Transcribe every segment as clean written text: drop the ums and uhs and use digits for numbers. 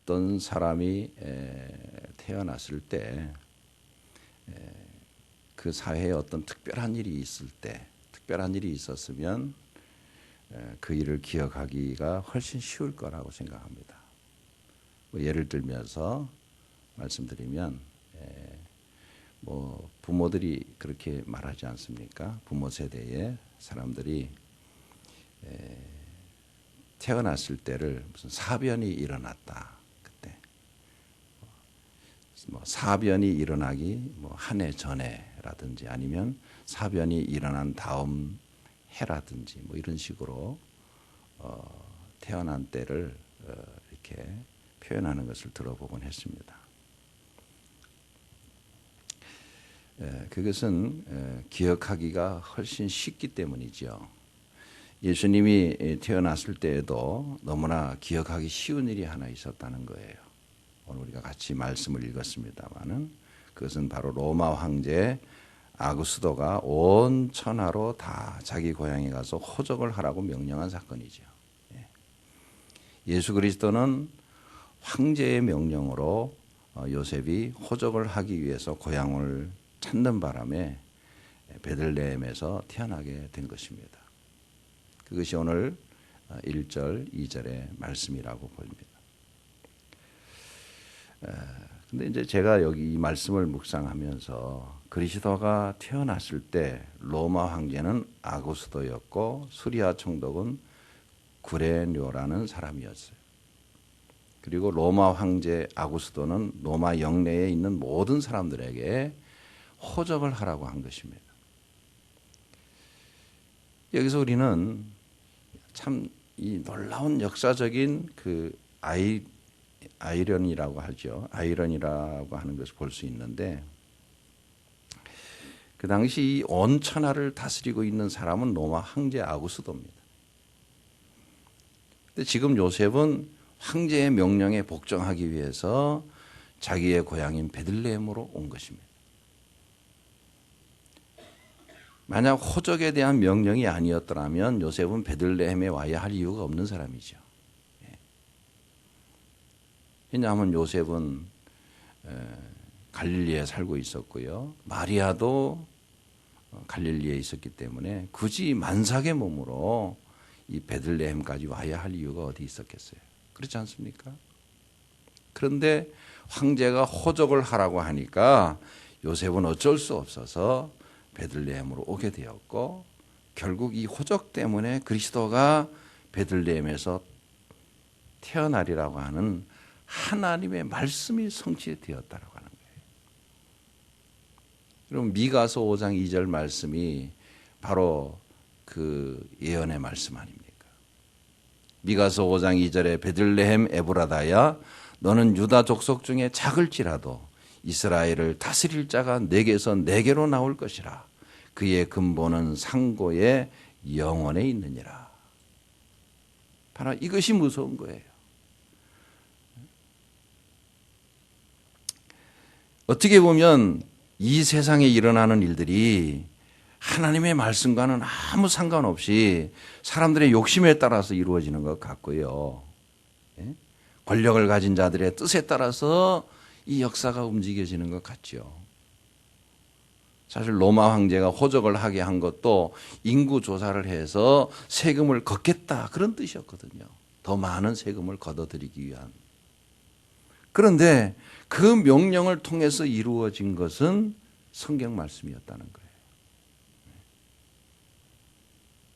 어떤 사람이 태어났을 때 그 사회에 어떤 특별한 일이 있을 때, 특별한 일이 있었으면 그 일을 기억하기가 훨씬 쉬울 거라고 생각합니다. 예를 들면서 말씀드리면 부모들이 그렇게 말하지 않습니까? 부모 세대의 사람들이 태어났을 때를 무슨 사변이 일어났다. 그때 사변이 일어나기 한 해 전에라든지 아니면 사변이 일어난 다음 해라든지 이런 식으로 태어난 때를 이렇게 표현하는 것을 들어보곤 했습니다. 그것은 기억하기가 훨씬 쉽기 때문이죠. 예수님이 태어났을 때에도 너무나 기억하기 쉬운 일이 하나 있었다는 거예요. 오늘 우리가 같이 말씀을 읽었습니다마는 그것은 바로 로마 황제 아구스도가 온 천하로 다 자기 고향에 가서 호적을 하라고 명령한 사건이죠. 예수 그리스도는 황제의 명령으로 요셉이 호적을 하기 위해서 고향을 찾는 바람에 베들레헴에서 태어나게 된 것입니다. 그것이 오늘 1절, 2절의 말씀이라고 보입니다. 근데 이제 제가 여기 이 말씀을 묵상하면서 그리스도가 태어났을 때 로마 황제는 아구스도였고 수리아 총독은 구레뇨라는 사람이었어요. 그리고 로마 황제 아구스도는 로마 영내에 있는 모든 사람들에게 호적을 하라고 한 것입니다. 여기서 우리는 참 이 놀라운 역사적인 그 아이러니라고 하죠. 아이러니라고 하는 것을 볼 수 있는데 그 당시 온 천하를 다스리고 있는 사람은 로마 황제 아구스도입니다. 근데 지금 요셉은 황제의 명령에 복종하기 위해서 자기의 고향인 베들레헴으로 온 것입니다. 만약 호적에 대한 명령이 아니었더라면 요셉은 베들레헴에 와야 할 이유가 없는 사람이죠. 왜냐하면 요셉은 갈릴리에 살고 있었고요. 마리아도 갈릴리에 있었기 때문에 굳이 만삭의 몸으로 이 베들레헴까지 와야 할 이유가 어디 있었겠어요? 그렇지 않습니까? 그런데 황제가 호적을 하라고 하니까 요셉은 어쩔 수 없어서 베들레헴으로 오게 되었고 결국 이 호적 때문에 그리스도가 베들레헴에서 태어나리라고 하는 하나님의 말씀이 성취되었다라고 하는 거예요. 그럼 미가서 5장 2절 말씀이 바로 그 예언의 말씀 아닙니까? 미가서 5장 2절에 베들레헴 에브라다야 너는 유다 족속 중에 작을지라도 이스라엘을 다스릴 자가 내게서 내게로 나올 것이라. 그의 근본은 상고의 영원에 있느니라. 바로 이것이 무서운 거예요. 어떻게 보면 이 세상에 일어나는 일들이 하나님의 말씀과는 아무 상관없이 사람들의 욕심에 따라서 이루어지는 것 같고요. 권력을 가진 자들의 뜻에 따라서 이 역사가 움직여지는 것 같죠. 사실 로마 황제가 호적을 하게 한 것도 인구 조사를 해서 세금을 걷겠다 그런 뜻이었거든요. 더 많은 세금을 걷어들이기 위한. 그런데 그 명령을 통해서 이루어진 것은 성경 말씀이었다는 거예요.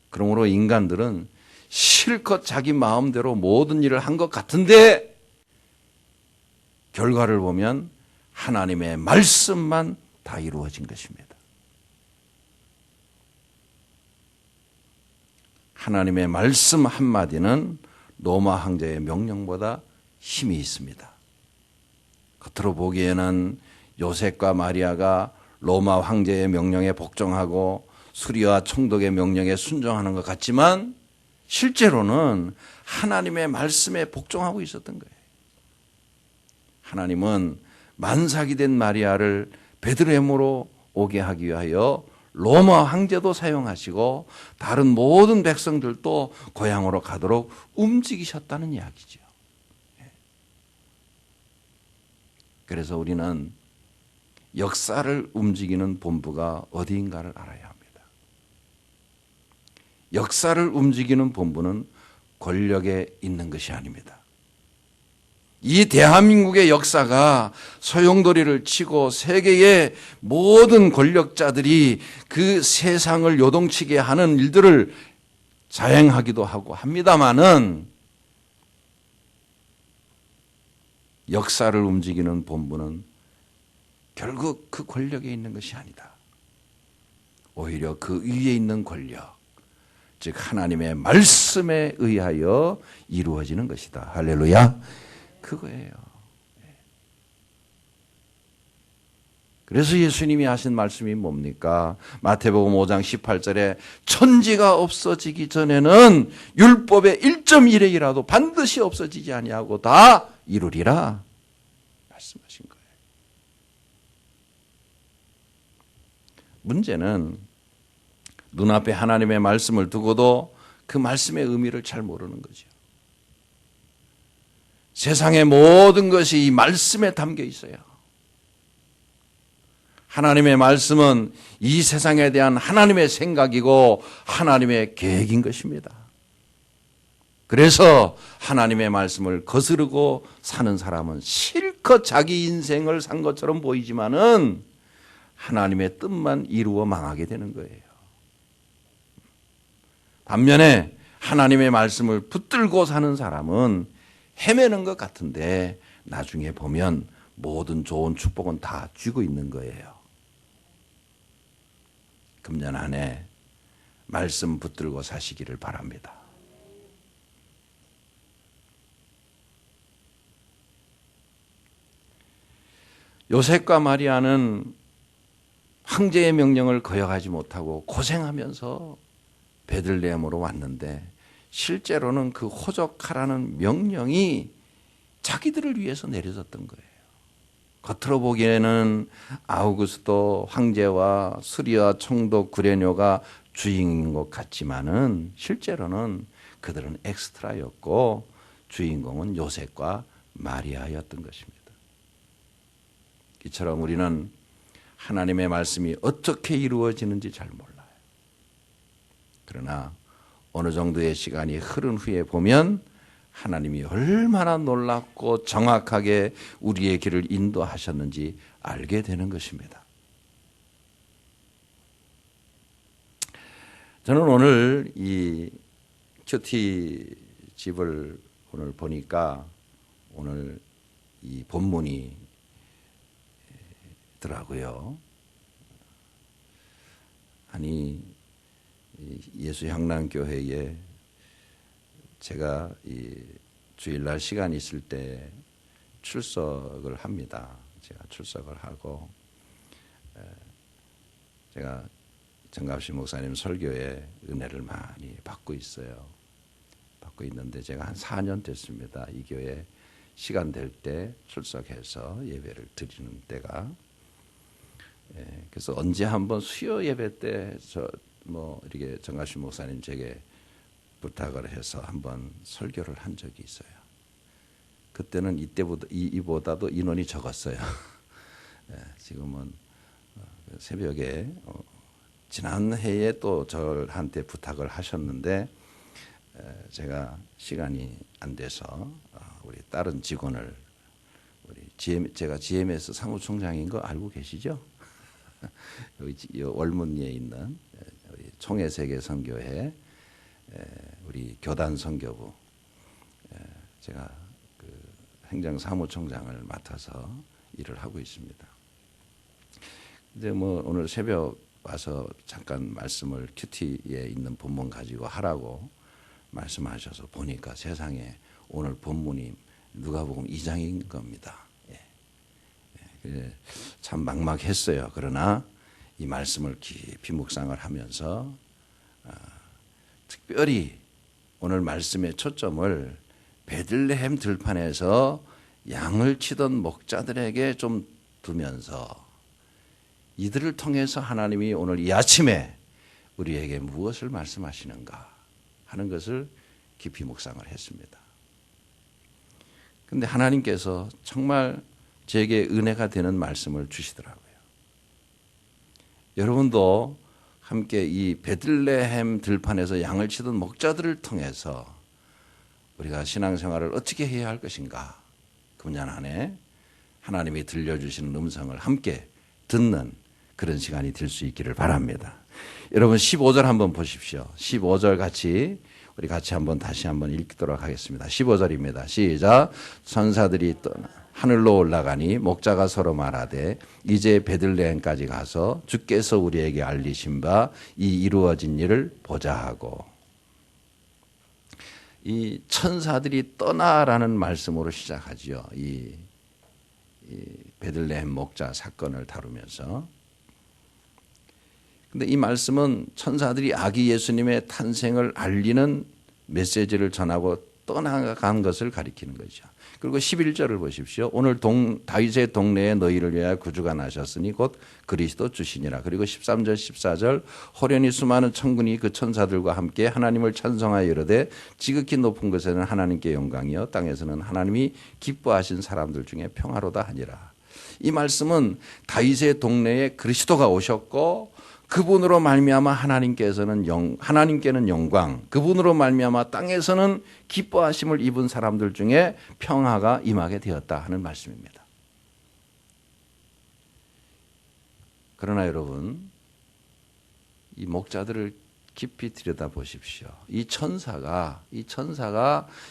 그러므로 인간들은 실컷 자기 마음대로 모든 일을 한 것 같은데 결과를 보면 하나님의 말씀만 다 이루어진 것입니다. 하나님의 말씀 한마디는 로마 황제의 명령보다 힘이 있습니다. 겉으로 보기에는 요셉과 마리아가 로마 황제의 명령에 복종하고 수리아 총독의 명령에 순종하는 것 같지만 실제로는 하나님의 말씀에 복종하고 있었던 거예요. 하나님은 만삭이 된 마리아를 베들레헴으로 오게 하기 위하여 로마 황제도 사용하시고 다른 모든 백성들도 고향으로 가도록 움직이셨다는 이야기죠. 그래서 우리는 역사를 움직이는 본부가 어디인가를 알아야 합니다. 역사를 움직이는 본부는 권력에 있는 것이 아닙니다. 이 대한민국의 역사가 소용돌이를 치고 세계의 모든 권력자들이 그 세상을 요동치게 하는 일들을 자행하기도 하고 합니다마는 역사를 움직이는 본부는 결국 그 권력에 있는 것이 아니다. 오히려 그 위에 있는 권력, 즉 하나님의 말씀에 의하여 이루어지는 것이다. 할렐루야. 그거예요. 그래서 예수님이 하신 말씀이 뭡니까? 마태복음 5장 18절에 천지가 없어지기 전에는 율법의 1.1획이라도 반드시 없어지지 아니하고 다 이루리라 말씀하신 거예요. 문제는 눈앞에 하나님의 말씀을 두고도 그 말씀의 의미를 잘 모르는 거죠. 세상의 모든 것이 이 말씀에 담겨 있어요. 하나님의 말씀은 이 세상에 대한 하나님의 생각이고 하나님의 계획인 것입니다. 그래서 하나님의 말씀을 거스르고 사는 사람은 실컷 자기 인생을 산 것처럼 보이지만은 하나님의 뜻만 이루어 망하게 되는 거예요. 반면에 하나님의 말씀을 붙들고 사는 사람은 헤매는 것 같은데 나중에 보면 모든 좋은 축복은 다 쥐고 있는 거예요. 금년 한 해 말씀 붙들고 사시기를 바랍니다. 요셉과 마리아는 황제의 명령을 거역하지 못하고 고생하면서 베들레헴으로 왔는데 실제로는 그 호적하라는 명령이 자기들을 위해서 내려졌던 거예요. 겉으로 보기에는 아우구스도 황제와 수리와 총독 구레뇨가 주인인 것 같지만은 실제로는 그들은 엑스트라였고 주인공은 요셉과 마리아였던 것입니다. 이처럼 우리는 하나님의 말씀이 어떻게 이루어지는지 잘 몰라요. 그러나 어느 정도의 시간이 흐른 후에 보면 하나님이 얼마나 놀랍고 정확하게 우리의 길을 인도하셨는지 알게 되는 것입니다. 저는 오늘 이 큐티 집을 오늘 보니까 오늘 이 본문이 더라고요. 아니 예수향락교회에 제가 이 주일날 시간 있을 때 출석을 합니다. 제가 출석을 하고 제가 정갑신 목사님 설교에 은혜를 많이 받고 있어요. 받고 있는데 제가 한 4년 됐습니다. 이 교회 시간 될 때 출석해서 예배를 드리는 때가. 그래서 언제 한번 수요 예배 때 이렇게 정갑신 목사님 제게 부탁을 해서 한번 설교를 한 적이 있어요. 그때는 이보다도 인원이 적었어요. 지금은 새벽에 지난 해에 또 저한테 부탁을 하셨는데 제가 시간이 안 돼서 우리 다른 직원을 제가 GMS 사무총장인 거 알고 계시죠? 여기 월문리에 있는 우리 총회세계선교회 우리 교단 선교부 제가 그 행정사무총장을 맡아서 일을 하고 있습니다. 근데 오늘 새벽 와서 잠깐 말씀을 큐티에 있는 본문 가지고 하라고 말씀하셔서 보니까 세상에 오늘 본문이 누가복음 2장인 겁니다. 참 막막했어요. 그러나 이 말씀을 깊이 묵상을 하면서 특별히 오늘 말씀의 초점을 베들레헴 들판에서 양을 치던 목자들에게 좀 두면서 이들을 통해서 하나님이 오늘 이 아침에 우리에게 무엇을 말씀하시는가 하는 것을 깊이 묵상을 했습니다. 그런데 하나님께서 정말 제게 은혜가 되는 말씀을 주시더라고요. 여러분도 함께 이 베들레헴 들판에서 양을 치던 목자들을 통해서 우리가 신앙생활을 어떻게 해야 할 것인가, 금년 안에 하나님이 들려주시는 음성을 함께 듣는 그런 시간이 될 수 있기를 바랍니다. 여러분 15절 한번 보십시오. 15절 우리 같이 다시 한번 읽도록 하겠습니다. 15절입니다. 시작. 천사들이 떠나 하늘로 올라가니 목자가 서로 말하되 이제 베들레헴까지 가서 주께서 우리에게 알리신 바 이 이루어진 일을 보자 하고, 이 천사들이 떠나라는 말씀으로 시작하지요. 이 베들레헴 목자 사건을 다루면서. 근데 이 말씀은 천사들이 아기 예수님의 탄생을 알리는 메시지를 전하고 떠나간 것을 가리키는 거죠. 그리고 11절을 보십시오. 오늘 다윗의 동네에 너희를 위하여 구주가 나셨으니 곧 그리스도 주시니라. 그리고 13절 14절 호련히 수많은 천군이 그 천사들과 함께 하나님을 찬송하여 이르되 지극히 높은 곳에는 하나님께 영광이요 땅에서는 하나님이 기뻐하신 사람들 중에 평화로다 하니라. 이 말씀은 다윗의 동네에 그리스도가 오셨고 그분으로 말미암아 하나님께는 영광, 그분으로 말미암아 땅에서는 기뻐하심을 입은 사람들 중에 평화가 임하게 되었다 하는 말씀입니다. 그러나 여러분, 이 목자들을 깊이 들여다보십시오. 이 천사가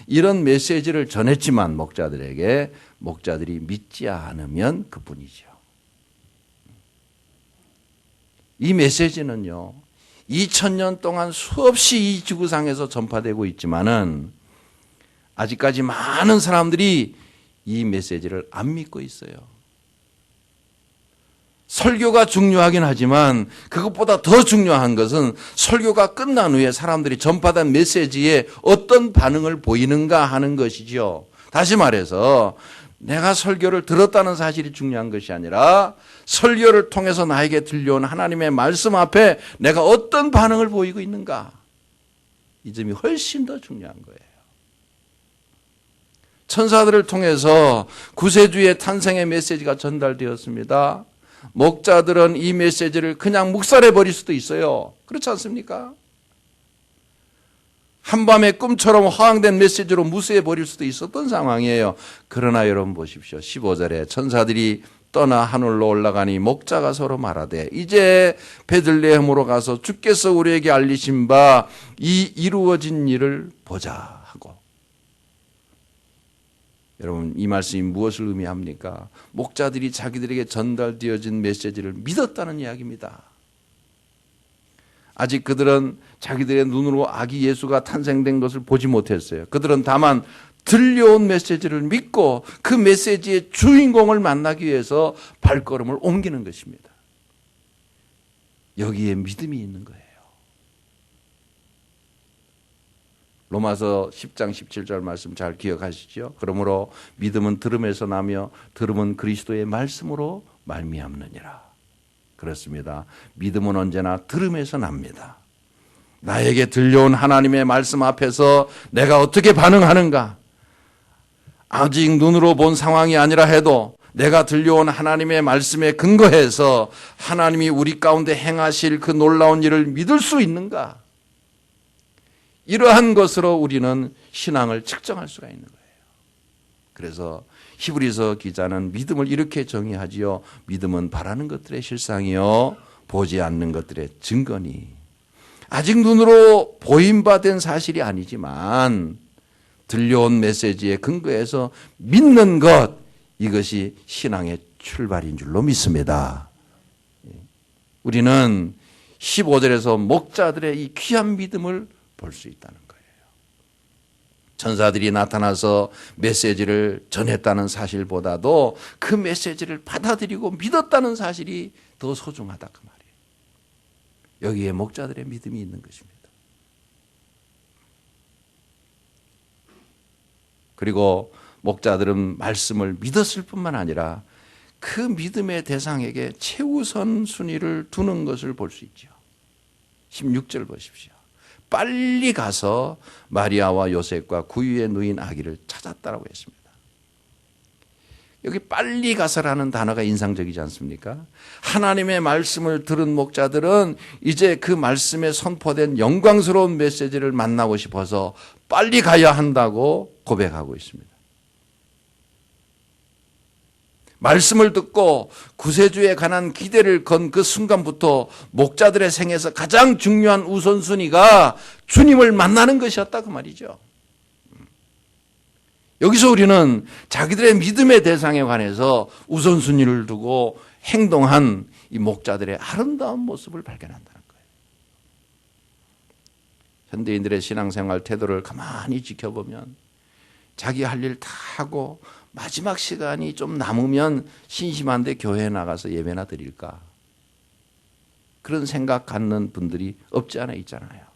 이런 메시지를 전했지만 목자들이 믿지 않으면 그뿐이죠. 이 메시지는요, 2000년 동안 수없이 이 지구상에서 전파되고 있지만은 아직까지 많은 사람들이 이 메시지를 안 믿고 있어요. 설교가 중요하긴 하지만 그것보다 더 중요한 것은 설교가 끝난 후에 사람들이 전파된 메시지에 어떤 반응을 보이는가 하는 것이죠. 다시 말해서 내가 설교를 들었다는 사실이 중요한 것이 아니라 설교를 통해서 나에게 들려온 하나님의 말씀 앞에 내가 어떤 반응을 보이고 있는가, 이 점이 훨씬 더 중요한 거예요. 천사들을 통해서 구세주의 탄생의 메시지가 전달되었습니다. 목자들은 이 메시지를 그냥 묵살해버릴 수도 있어요. 그렇지 않습니까? 한밤의 꿈처럼 허황된 메시지로 무시해버릴 수도 있었던 상황이에요. 그러나 여러분 보십시오. 15절에 천사들이 떠나 하늘로 올라가니 목자가 서로 말하되 이제 베들레헴으로 가서 주께서 우리에게 알리신 바 이 이루어진 일을 보자 하고. 여러분, 이 말씀이 무엇을 의미합니까? 목자들이 자기들에게 전달되어진 메시지를 믿었다는 이야기입니다. 아직 그들은 자기들의 눈으로 아기 예수가 탄생된 것을 보지 못했어요. 그들은 다만 들려온 메시지를 믿고 그 메시지의 주인공을 만나기 위해서 발걸음을 옮기는 것입니다. 여기에 믿음이 있는 거예요. 로마서 10장 17절 말씀 잘 기억하시죠? 그러므로 믿음은 들음에서 나며 들음은 그리스도의 말씀으로 말미암느니라. 그렇습니다. 믿음은 언제나 들음에서 납니다. 나에게 들려온 하나님의 말씀 앞에서 내가 어떻게 반응하는가? 아직 눈으로 본 상황이 아니라 해도 내가 들려온 하나님의 말씀에 근거해서 하나님이 우리 가운데 행하실 그 놀라운 일을 믿을 수 있는가? 이러한 것으로 우리는 신앙을 측정할 수가 있는 거예요. 그래서 히브리서 기자는 믿음을 이렇게 정의하지요. 믿음은 바라는 것들의 실상이요 보지 않는 것들의 증거니. 아직 눈으로 보임받은 사실이 아니지만 들려온 메시지에 근거해서 믿는 것, 이것이 신앙의 출발인 줄로 믿습니다. 우리는 15절에서 목자들의 이 귀한 믿음을 볼 수 있다는 거예요. 천사들이 나타나서 메시지를 전했다는 사실보다도 그 메시지를 받아들이고 믿었다는 사실이 더 소중하다 그 말이에요. 여기에 목자들의 믿음이 있는 것입니다. 그리고 목자들은 말씀을 믿었을 뿐만 아니라 그 믿음의 대상에게 최우선 순위를 두는 것을 볼 수 있죠. 16절 보십시오. 빨리 가서 마리아와 요셉과 구유에 누인 아기를 찾았다라고 했습니다. 여기 빨리 가서라는 단어가 인상적이지 않습니까? 하나님의 말씀을 들은 목자들은 이제 그 말씀에 선포된 영광스러운 메시지를 만나고 싶어서 빨리 가야 한다고 고백하고 있습니다. 말씀을 듣고 구세주에 관한 기대를 건 그 순간부터 목자들의 생에서 가장 중요한 우선순위가 주님을 만나는 것이었다 그 말이죠. 여기서 우리는 자기들의 믿음의 대상에 관해서 우선순위를 두고 행동한 이 목자들의 아름다운 모습을 발견한다는 거예요. 현대인들의 신앙생활 태도를 가만히 지켜보면 자기 할 일 다 하고 마지막 시간이 좀 남으면 심심한데 교회에 나가서 예배나 드릴까? 그런 생각 갖는 분들이 없지 않아 있잖아요.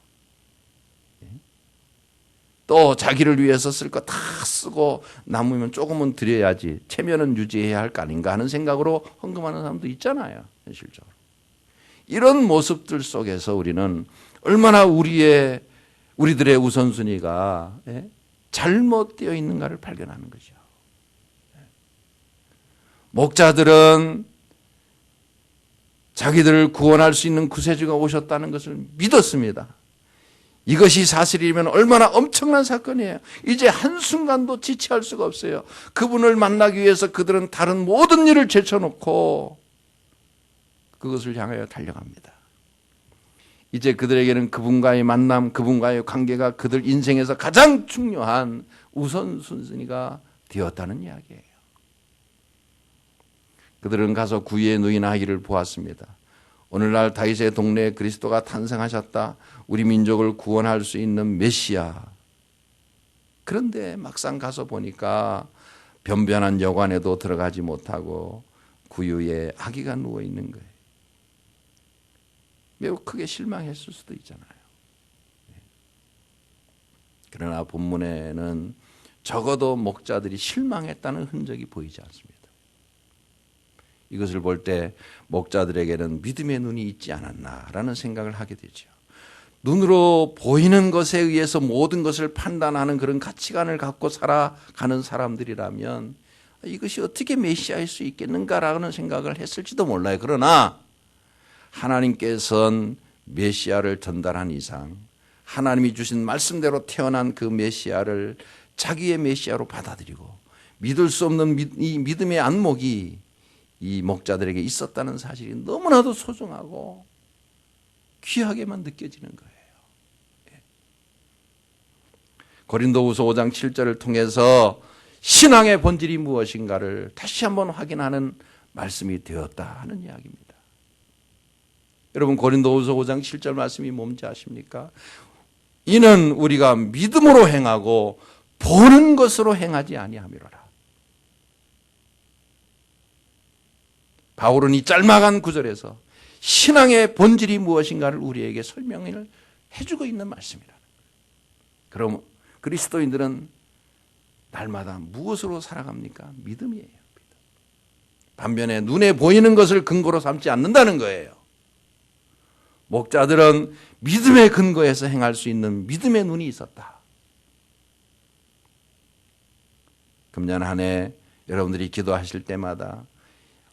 또 자기를 위해서 쓸 거 다 쓰고 남으면 조금은 드려야지 체면은 유지해야 할 거 아닌가 하는 생각으로 헌금하는 사람도 있잖아요. 현실적으로. 이런 모습들 속에서 우리는 얼마나 우리들의 우선순위가 잘못되어 있는가를 발견하는 거죠. 목자들은 자기들을 구원할 수 있는 구세주가 오셨다는 것을 믿었습니다. 이것이 사실이면 얼마나 엄청난 사건이에요. 이제 한순간도 지체할 수가 없어요. 그분을 만나기 위해서 그들은 다른 모든 일을 제쳐놓고 그것을 향하여 달려갑니다. 이제 그들에게는 그분과의 만남, 그분과의 관계가 그들 인생에서 가장 중요한 우선순위가 되었다는 이야기예요. 그들은 가서 구유에 누인 아기를 보았습니다. 오늘날 다윗의 동네에 그리스도가 탄생하셨다. 우리 민족을 구원할 수 있는 메시아. 그런데 막상 가서 보니까 변변한 여관에도 들어가지 못하고 구유에 아기가 누워 있는 거예요. 매우 크게 실망했을 수도 있잖아요. 그러나 본문에는 적어도 목자들이 실망했다는 흔적이 보이지 않습니다. 이것을 볼 때 목자들에게는 믿음의 눈이 있지 않았나라는 생각을 하게 되죠. 눈으로 보이는 것에 의해서 모든 것을 판단하는 그런 가치관을 갖고 살아가는 사람들이라면 이것이 어떻게 메시아일 수 있겠는가라는 생각을 했을지도 몰라요. 그러나 하나님께서는 메시아를 전달한 이상 하나님이 주신 말씀대로 태어난 그 메시아를 자기의 메시아로 받아들이고 믿을 수 없는 이 믿음의 안목이 이 목자들에게 있었다는 사실이 너무나도 소중하고 귀하게만 느껴지는 거예요. 고린도후서 5장 7절을 통해서 신앙의 본질이 무엇인가를 다시 한번 확인하는 말씀이 되었다 하는 이야기입니다. 여러분 고린도후서 5장 7절 말씀이 뭔지 아십니까? 이는 우리가 믿음으로 행하고 보는 것으로 행하지 아니함이로라. 바울은 이 짤막한 구절에서 신앙의 본질이 무엇인가를 우리에게 설명을 해주고 있는 말씀이라는 거예요. 그럼 그리스도인들은 날마다 무엇으로 살아갑니까? 믿음이에요. 믿음. 반면에 눈에 보이는 것을 근거로 삼지 않는다는 거예요. 목자들은 믿음의 근거에서 행할 수 있는 믿음의 눈이 있었다. 금년 한 해 여러분들이 기도하실 때마다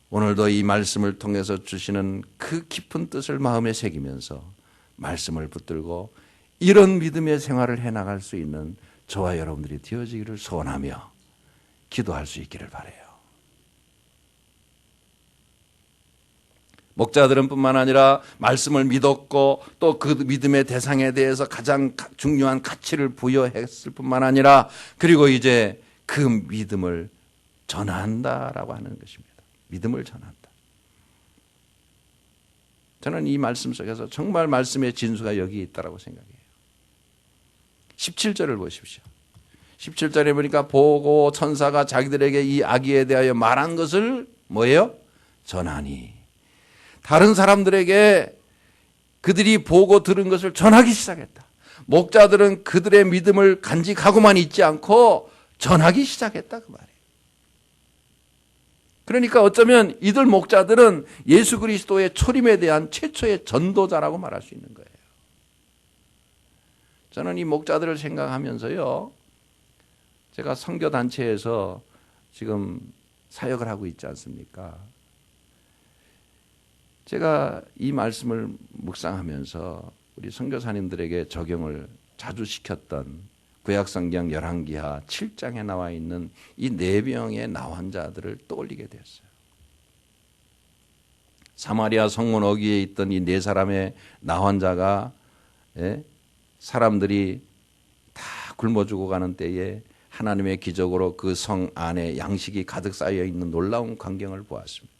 오늘도 이 말씀을 통해서 주시는 그 깊은 뜻을 마음에 새기면서 말씀을 붙들고 이런 믿음의 생활을 해나갈 수 있는 저와 여러분들이 되어지기를 소원하며 기도할 수 있기를 바라요. 목자들은 뿐만 아니라 말씀을 믿었고 또 그 믿음의 대상에 대해서 가장 중요한 가치를 부여했을 뿐만 아니라 그리고 이제 그 믿음을 전한다라고 하는 것입니다. 믿음을 전한다. 저는 이 말씀 속에서 정말 말씀의 진수가 여기 있다고 생각해요. 17절을 보십시오. 17절에 보니까 보고 천사가 자기들에게 이 아기에 대하여 말한 것을 뭐예요? 전하니. 다른 사람들에게 그들이 보고 들은 것을 전하기 시작했다. 목자들은 그들의 믿음을 간직하고만 있지 않고 전하기 시작했다 그 말이에요. 그러니까 어쩌면 이들 목자들은 예수 그리스도의 초림에 대한 최초의 전도자라고 말할 수 있는 거예요. 저는 이 목자들을 생각하면서요, 제가 선교단체에서 지금 사역을 하고 있지 않습니까? 제가 이 말씀을 묵상하면서 우리 선교사님들에게 적용을 자주 시켰던 구약성경 열왕기하 7장에 나와 있는 이 4명의 나환자들을 떠올리게 됐어요. 사마리아 성문 어귀에 있던 이 4사람의 나환자가 사람들이 다 굶어 죽어가는 때에 하나님의 기적으로 그 성 안에 양식이 가득 쌓여 있는 놀라운 광경을 보았습니다.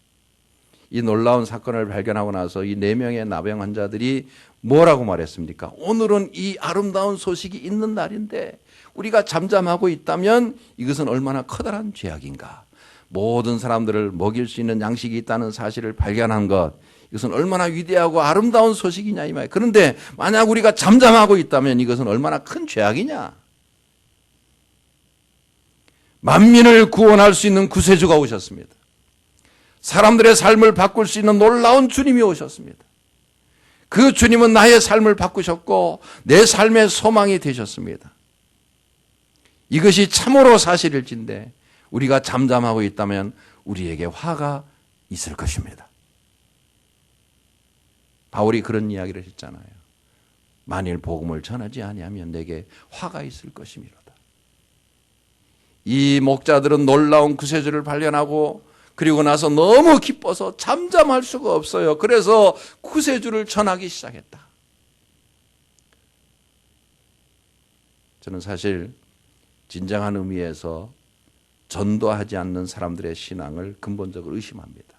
이 놀라운 사건을 발견하고 나서 이 4명의 나병 환자들이 뭐라고 말했습니까? 오늘은 이 아름다운 소식이 있는 날인데 우리가 잠잠하고 있다면 이것은 얼마나 커다란 죄악인가. 모든 사람들을 먹일 수 있는 양식이 있다는 사실을 발견한 것, 이것은 얼마나 위대하고 아름다운 소식이냐 이 말이에요. 그런데 만약 우리가 잠잠하고 있다면 이것은 얼마나 큰 죄악이냐. 만민을 구원할 수 있는 구세주가 오셨습니다. 사람들의 삶을 바꿀 수 있는 놀라운 주님이 오셨습니다. 그 주님은 나의 삶을 바꾸셨고 내 삶의 소망이 되셨습니다. 이것이 참으로 사실일진데 우리가 잠잠하고 있다면 우리에게 화가 있을 것입니다. 바울이 그런 이야기를 했잖아요. 만일 복음을 전하지 아니하면 내게 화가 있을 것이미로다. 이 목자들은 놀라운 구세주를 발견하고 그리고 나서 너무 기뻐서 잠잠할 수가 없어요. 그래서 구세주를 전하기 시작했다. 저는 사실 진정한 의미에서 전도하지 않는 사람들의 신앙을 근본적으로 의심합니다.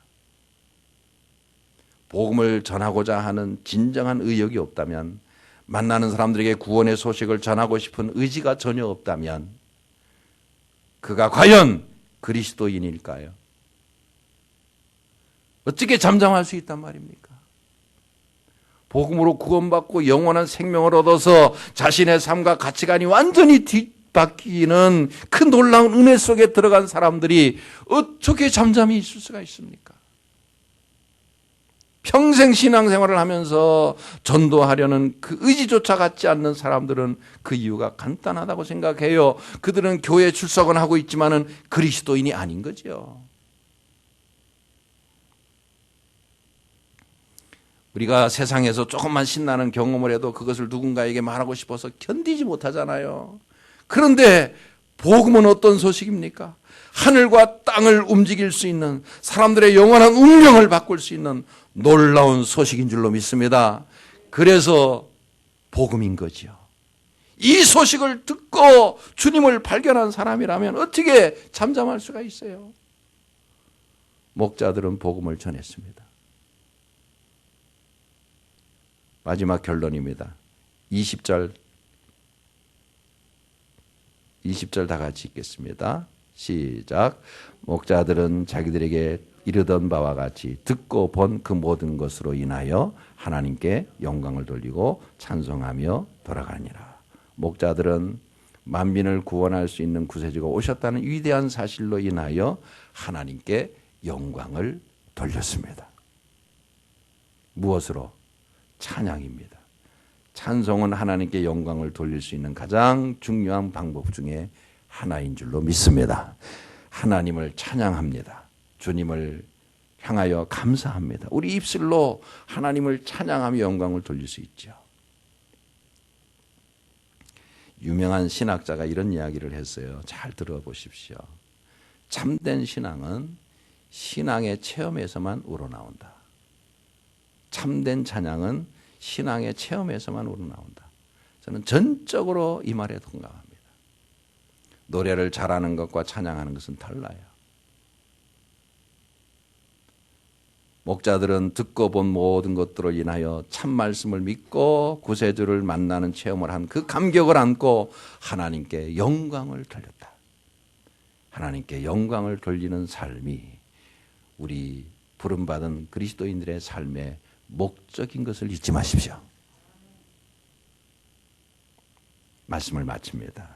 복음을 전하고자 하는 진정한 의욕이 없다면, 만나는 사람들에게 구원의 소식을 전하고 싶은 의지가 전혀 없다면 그가 과연 그리스도인일까요? 어떻게 잠잠할 수 있단 말입니까? 복음으로 구원받고 영원한 생명을 얻어서 자신의 삶과 가치관이 완전히 뒤바뀌는 큰 놀라운 은혜 속에 들어간 사람들이 어떻게 잠잠히 있을 수가 있습니까? 평생 신앙생활을 하면서 전도하려는 그 의지조차 갖지 않는 사람들은 그 이유가 간단하다고 생각해요. 그들은 교회 출석은 하고 있지만은 그리스도인이 아닌 거죠. 우리가 세상에서 조금만 신나는 경험을 해도 그것을 누군가에게 말하고 싶어서 견디지 못하잖아요. 그런데 복음은 어떤 소식입니까? 하늘과 땅을 움직일 수 있는, 사람들의 영원한 운명을 바꿀 수 있는 놀라운 소식인 줄로 믿습니다. 그래서 복음인 거죠. 이 소식을 듣고 주님을 발견한 사람이라면 어떻게 잠잠할 수가 있어요? 목자들은 복음을 전했습니다. 마지막 결론입니다. 20절 다 같이 읽겠습니다. 시작. 목자들은 자기들에게 이르던 바와 같이 듣고 본 그 모든 것으로 인하여 하나님께 영광을 돌리고 찬송하며 돌아가니라. 목자들은 만민을 구원할 수 있는 구세주가 오셨다는 위대한 사실로 인하여 하나님께 영광을 돌렸습니다. 무엇으로? 찬양입니다. 찬송은 하나님께 영광을 돌릴 수 있는 가장 중요한 방법 중에 하나인 줄로 믿습니다. 하나님을 찬양합니다. 주님을 향하여 감사합니다. 우리 입술로 하나님을 찬양하며 영광을 돌릴 수 있죠. 유명한 신학자가 이런 이야기를 했어요. 잘 들어보십시오. 참된 신앙은 신앙의 체험에서만 우러나온다. 참된 찬양은 신앙의 체험에서만 우러나온다. 저는 전적으로 이 말에 동감합니다. 노래를 잘하는 것과 찬양하는 것은 달라요. 목자들은 듣고 본 모든 것들로 인하여 참 말씀을 믿고 구세주를 만나는 체험을 한 그 감격을 안고 하나님께 영광을 돌렸다. 하나님께 영광을 돌리는 삶이 우리 부름받은 그리스도인들의 삶의 목적인 것을 잊지 마십시오. 말씀을 마칩니다.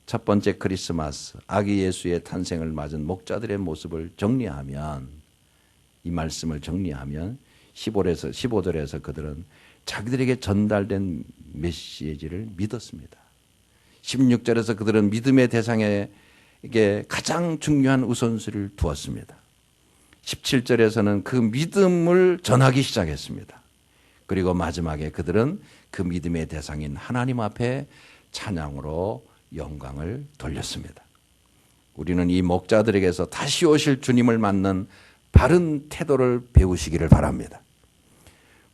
첫 번째 크리스마스, 아기 예수의 탄생을 맞은 목자들의 모습을 정리하면, 이 말씀을 정리하면 15절에서 그들은 자기들에게 전달된 메시지를 믿었습니다. 16절에서 그들은 믿음의 대상에 이게 가장 중요한 우선순위를 두었습니다. 17절에서는 그 믿음을 전하기 시작했습니다. 그리고 마지막에 그들은 그 믿음의 대상인 하나님 앞에 찬양으로 영광을 돌렸습니다. 우리는 이 목자들에게서 다시 오실 주님을 맞는 바른 태도를 배우시기를 바랍니다.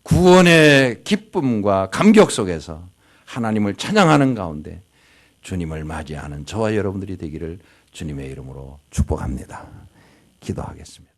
구원의 기쁨과 감격 속에서 하나님을 찬양하는 가운데 주님을 맞이하는 저와 여러분들이 되기를 주님의 이름으로 축복합니다. 기도하겠습니다.